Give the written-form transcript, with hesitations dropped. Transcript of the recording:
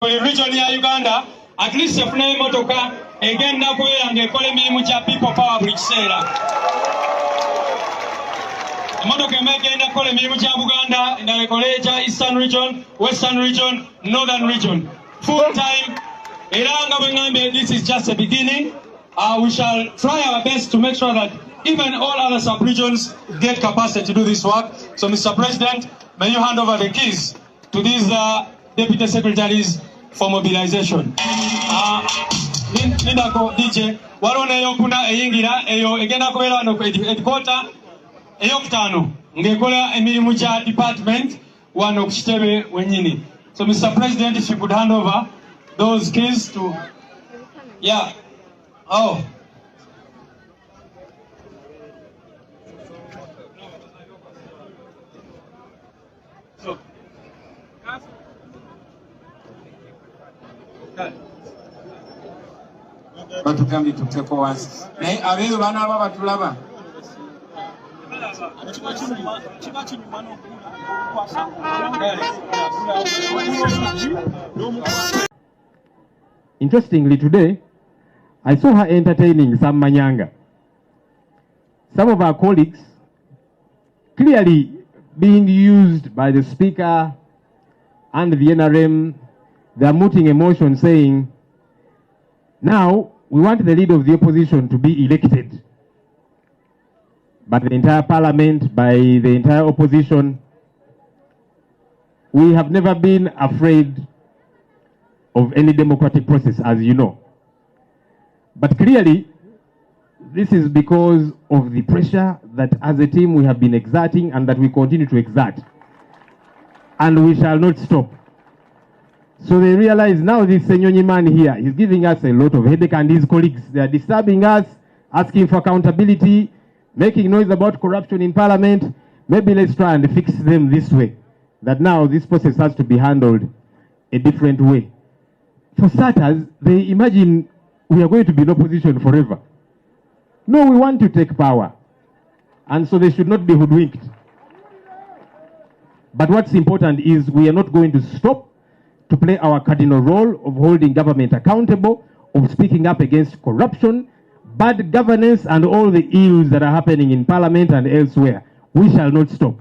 buli region ya Uganda at least efuna emotoka egenda kubeera ng'ekola emirimu gya people power buli kiseera. Emotoka emu egenda kukola emirimu gya Buganda, endala ekole egya Eastern region, Western region, Northern region. Full time. Era nga bwe ngambye, this is just a beginning. We shall try our best to make sure that even all other sub-regions get capacity to do this work. So, Mr. President, may you hand over the keys to these deputy secretaries for mobilization. Nindako DJ, walona eyo kuna eyingira, eyo egenda kubeera wano headquarter, eyo kutano, ngekola emirimu gya department, wano ku kitebe wenyini. So, Mr. President, if you could hand over those keys to, yeah, oh. So, batugambye tuteeko wansi naye abeeyo baana aba batulaba. Interestingly, today I saw her entertaining some Manyanga. Some of our colleagues clearly being used by the speaker and the NRM. They are mooting a motion saying, now we want the leader of the opposition to be elected. But the entire parliament, by the entire opposition, we have never been afraid of any democratic process, as you know. But clearly, this is because of the pressure that as a team we have been exerting and that we continue to exert. And we shall not stop. So they realize now this Senyonyi man here is giving us a lot of headache, and his colleagues, they are disturbing us, asking for accountability, making noise about corruption in parliament. Maybe let's try and fix them this way. That now this process has to be handled a different way. For starters, they imagine we are going to be in opposition forever. No, we want to take power. And so they should not be hoodwinked. But what's important is we are not going to stop to play our cardinal role of holding government accountable, of speaking up against corruption, bad governance, and all the ills that are happening in parliament and elsewhere. We shall not stop.